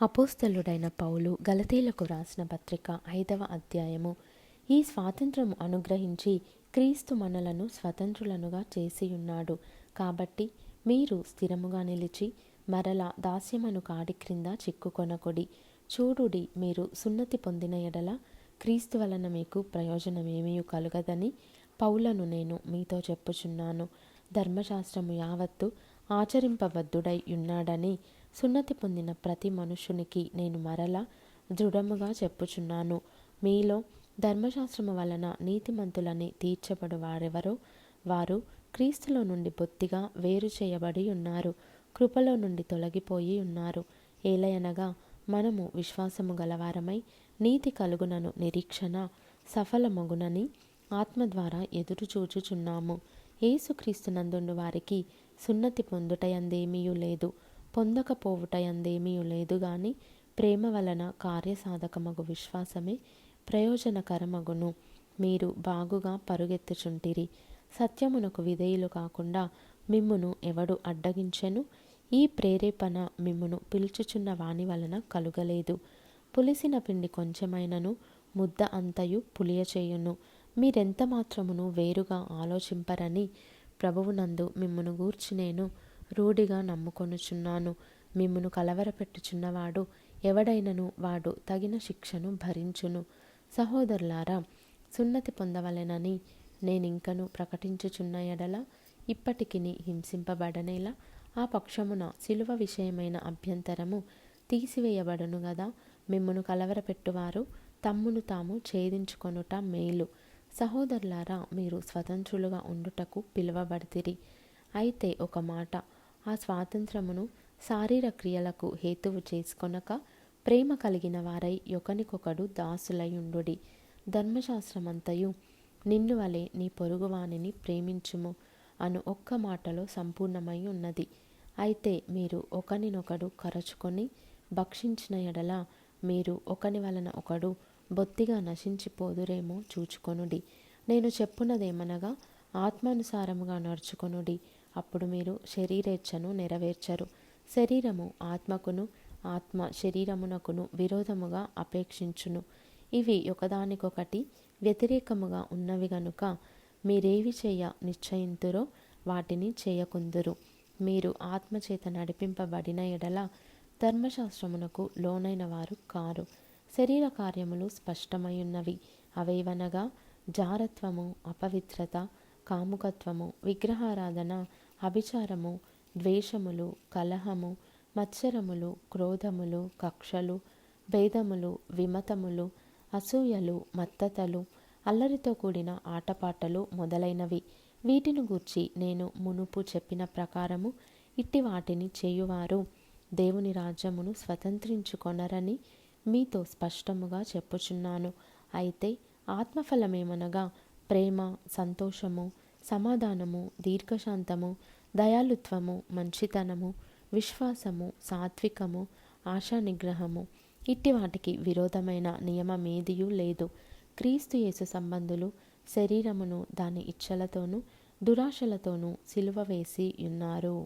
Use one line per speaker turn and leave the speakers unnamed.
అపోస్తలుడైన పౌలు గలతీలకు రాసిన పత్రిక 5వ అధ్యాయము. ఈ స్వాతంత్రము అనుగ్రహించి క్రీస్తు మనలను స్వతంత్రులనుగా చేసియున్నాడు. కాబట్టి మీరు స్థిరముగా నిలిచి మరలా దాస్యమను కాడి క్రింద చిక్కుకొనకుడి. చూడుడి, మీరు సున్నతి పొందిన ఎడల క్రీస్తు వలన మీకు ప్రయోజనమేమీ కలుగదని పౌలను నేను మీతో చెప్పుచున్నాను. ధర్మశాస్త్రము యావత్తు ఆచరింపబద్ధుడై ఉన్నాడని సున్నతి పొందిన ప్రతి మనుషునికి నేను మరలా దృఢముగా చెప్పుచున్నాను. మీలో ధర్మశాస్త్రము వలన నీతిమంతులని తీర్చబడు వారెవరో వారు క్రీస్తులో నుండి బొత్తిగా వేరు చేయబడి ఉన్నారు, కృపలో నుండి తొలగిపోయి ఉన్నారు. ఏలయనగా మనము విశ్వాసము గలవారమై నీతి కలుగునను నిరీక్షణ సఫలమగునని ఆత్మ ద్వారా ఎదురు చూచుచున్నాము. యేసుక్రీస్తునందుండు వారికి సున్నతి పొందుటయందేమీయూ లేదు, పొందకపోవుటయందేమీయూ లేదు గాని ప్రేమ వలన కార్యసాధకమగు విశ్వాసమే ప్రయోజనకరమగును. మీరు బాగుగా పరుగెత్తుచుంటిరి. సత్యమునకు విధేయులు కాకుండా మిమ్మును ఎవడు అడ్డగించెను? ఈ ప్రేరేపణ మిమ్మును పిలుచుచున్న వాని వలన కలుగలేదు. పులిసిన పిండి కొంచెమైనను ముద్ద అంతయు పులియచేయును. మీరెంత మాత్రమును వేరుగా ఆలోచింపరని ప్రభువునందు మిమ్మును గూర్చి నేను రూఢిగా నమ్ముకొనుచున్నాను. మిమ్మును కలవరపెట్టుచున్నవాడు ఎవడైనను వాడు తగిన శిక్షను భరించును. సహోదరులారా, సున్నతి పొందవలెనని నేనింకను ప్రకటించుచున్న ఎడల ఇప్పటికిని హింసింపబడనేలా ఆ పక్షమున శిలువ విషయమైన అభ్యంతరము తీసివేయబడును గదా. మిమ్మును కలవరపెట్టువారు తమ్మును తాము ఛేదించుకొనుట మేలు. సహోదరులారా, మీరు స్వతంత్రులుగా ఉండుటకు పిలువబడితిరి. అయితే ఒక మాట, ఆ స్వాతంత్రమును శారీర క్రియలకు హేతువు చేసుకొనక ప్రేమ కలిగిన వారై ఒకనికొకడు దాసులయుండుడి. ధర్మశాస్త్రమంతయు నిన్ను వలె నీ పొరుగువానిని ప్రేమించుము అను ఒక్క మాటలో సంపూర్ణమై ఉన్నది. అయితే మీరు ఒకనినొకడు కరచుకొని భక్షించిన ఎడల మీరు ఒకని వలన ఒకడు బొత్తిగా నశించిపోదురేమో చూచుకొనుడి. నేను చెప్పున్నదేమనగా ఆత్మానుసారముగా నడుచుకొనుడి, అప్పుడు మీరు శరీరేచ్ఛను నెరవేర్చరు. శరీరము ఆత్మకును, ఆత్మ శరీరమునకును విరోధముగా అపేక్షించును. ఇవి ఒకదానికొకటి వ్యతిరేకముగా ఉన్నవి గనుక మీరేవి చేయ నిశ్చయింతురో వాటిని చేయకుందురు. మీరు ఆత్మచేత నడిపింపబడిన ఎడల ధర్మశాస్త్రమునకు లోనైన వారు కారు. శరీర కార్యములు స్పష్టమైయున్నవి. అవేవనగా జారత్వము, అపవిత్రత, కాముకత్వము, విగ్రహారాధన, అభిచారము, ద్వేషములు, కలహము, మత్సరములు, క్రోధములు, కక్షలు, భేదములు, విమతములు, అసూయలు, మత్తతలు, అల్లరితో కూడిన ఆటపాటలు మొదలైనవి. వీటిని గూర్చి నేను మునుపు చెప్పిన ప్రకారము ఇట్టి వాటిని చేయువారు దేవుని రాజ్యమును స్వతంత్రించుకొనరని మీతో స్పష్టముగా చెప్పుచున్నాను. అయితే ఆత్మఫలమేమనగా ప్రేమ, సంతోషము, సమాధానము, దీర్ఘశాంతము, దయాళుత్వము, మంచితనము, విశ్వాసము, సాత్వికము, ఆశానిగ్రహము. ఇట్టి వాటికి విరోధమైన నియమమేదియూ లేదు. క్రీస్తు యేసు సంబంధులు శరీరమును దాని ఇచ్చలతోనూ దురాశలతోనూ సిలువ వేసి ఉన్నారు.